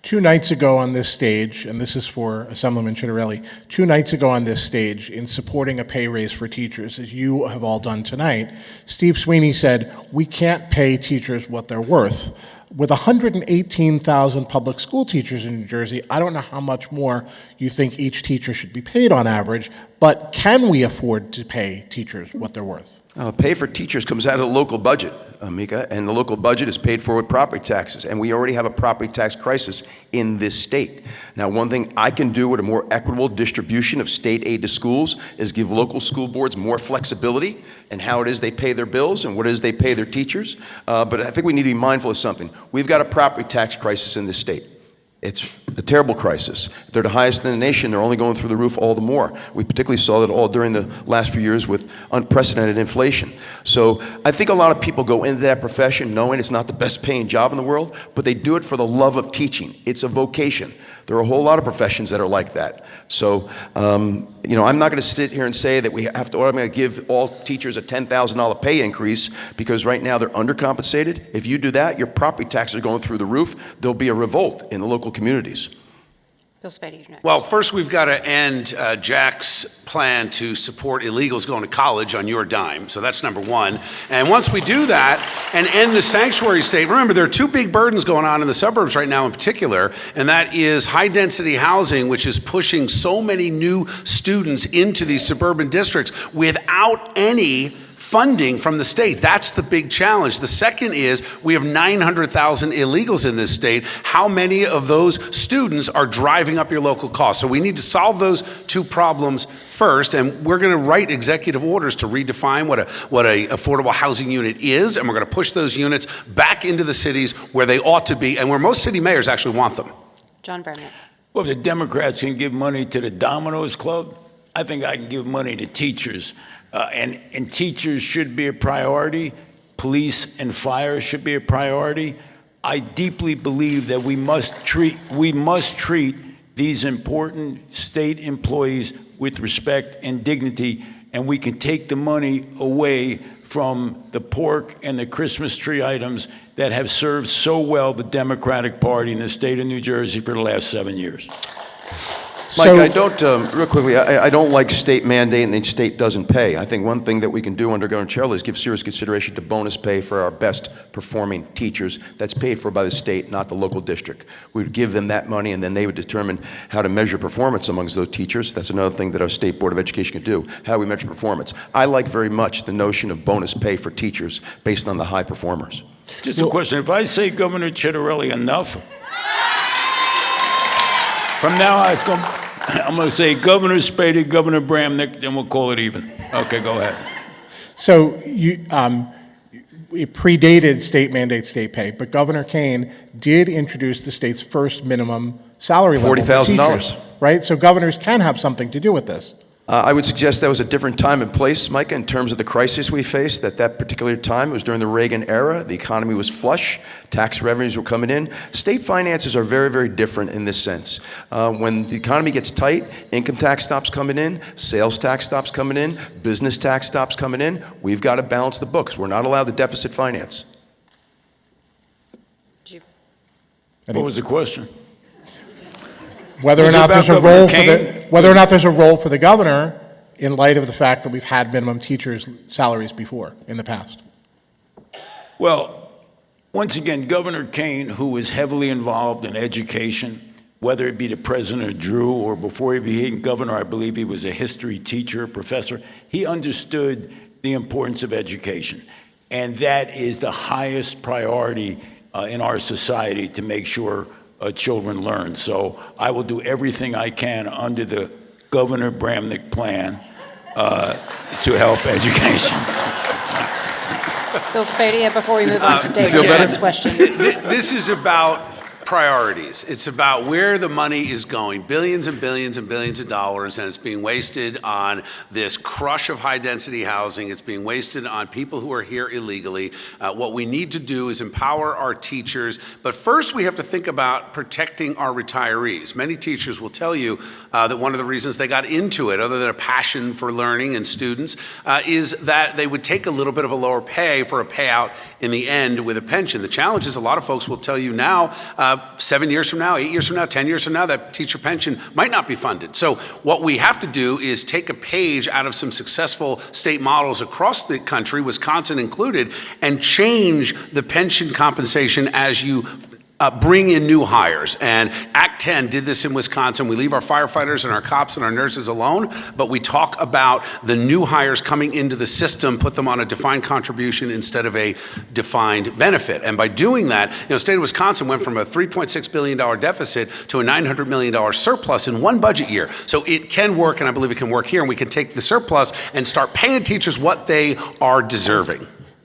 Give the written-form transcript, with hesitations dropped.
2 nights ago on this stage, and this is for Assemblyman Chitterelli, 2 nights ago on this stage, in supporting a pay raise for teachers, as you have all done tonight, Steve Sweeney said, we can't pay teachers what they're worth. With 118,000 public school teachers in New Jersey, I don't know how much more you think each teacher should be paid on average, but can we afford to pay teachers what they're worth? Pay for teachers comes out of the local budget, Mika, and the local budget is paid for with property taxes, and we already have a property tax crisis in this state. Now, one thing I can do with a more equitable distribution of state aid to schools is give local school boards more flexibility in how it is they pay their bills and what it is they pay their teachers. But I think we need to be mindful of something. We've got a property tax crisis in this state. It's a terrible crisis. They're the highest in the nation. They're only going through the roof all the more. We particularly saw that all during the last few years with unprecedented inflation. So I think a lot of people go into that profession knowing it's not the best paying job in the world, but they do it for the love of teaching. It's a vocation. There are a whole lot of professions that are like that. So, you know, I'm not going to sit here and say that we have to automatically give all teachers a $10,000 pay increase because right now they're undercompensated. If you do that, your property taxes are going through the roof. There'll be a revolt in the local communities. Bill Spady, you're next. Well, first we've got to end Jack's plan to support illegals going to college on your dime. So that's number one. And once we do that and end the sanctuary state, remember there are two big burdens going on in the suburbs right now in particular, and that is high density housing, which is pushing so many new students into these suburban districts without any funding from the state. That's the big challenge. The second is we have 900,000 illegals in this state. How many of those students are driving up your local costs? So we need to solve those two problems first, and we're going to write executive orders to redefine what a affordable housing unit is, and we're going to push those units back into the cities where they ought to be and where most city mayors actually want them. John Berman. Well, if the Democrats can give money to the Domino's Club, I think I can give money to teachers. And teachers should be a priority. Police and fire should be a priority. I deeply believe that we must treat these important state employees with respect and dignity, and we can take the money away from the pork and the Christmas tree items that have served so well the Democratic Party in the state of New Jersey for the last 7 years. Mike, I don't, real quickly, I don't like state mandate and the state doesn't pay. I think one thing that we can do under Governor Chitterelli is give serious consideration to bonus pay for our best performing teachers that's paid for by the state, not the local district. We would give them that money and then they would determine how to measure performance amongst those teachers. That's another thing that our State Board of Education can do, how we measure performance. I like very much the notion of bonus pay for teachers based on the high performers. Just a question, if I say Governor Chitterelli enough, from now on I'm going to say Governor Spady, Governor Bramnick, then we'll call it even. Okay, go ahead. So it predated state mandate state pay, but Governor Kane did introduce the state's first minimum salary level for teachers, right? So governors can have something to do with this. I would suggest that was a different time and place, Micah, in terms of the crisis we faced. At that particular time, it was during the Reagan era. The economy was flush. Tax revenues were coming in. State finances are very, very different in this sense. When the economy gets tight, income tax stops coming in, sales tax stops coming in, business tax stops coming in. We've got to balance the books. We're not allowed to deficit finance. What was the question? Whether or not there's a role for the governor in light of the fact that we've had minimum teachers' salaries before in the past. Well, once again, Governor Kane, who was heavily involved in education, whether it be the President of Drew or before he became governor, I believe he was a history teacher, professor, he understood the importance of education. And that is the highest priority in our society to make sure children learn. So I will do everything I can under the Governor Bramnick plan to help education. Bill Spady, before we move on to David's next question. This is about priorities. It's about where the money is going, billions and billions and billions of dollars, and it's being wasted on this crush of high density housing. It's being wasted on people who are here illegally. What we need to do is empower our teachers, but first we have to think about protecting our retirees. Many teachers will tell you that one of the reasons they got into it, other than a passion for learning and students, is that they would take a little bit of a lower pay for a payout in the end with a pension. The challenge is a lot of folks will tell you now, 7 years from now, 8 years from now, 10 years from now, that teacher pension might not be funded. So what we have to do is take a page out of some successful state models across the country, Wisconsin included, and change the pension compensation as you bring in new hires. And Act 10 did this in Wisconsin. We leave our firefighters and our cops and our nurses alone, but we talk about the new hires coming into the system, put them on a defined contribution instead of a defined benefit. And by doing that, state of Wisconsin went from a $3.6 billion deficit to a $900 million surplus in one budget year. So it can work, and I believe it can work here, and we can take the surplus and start paying teachers what they are deserving.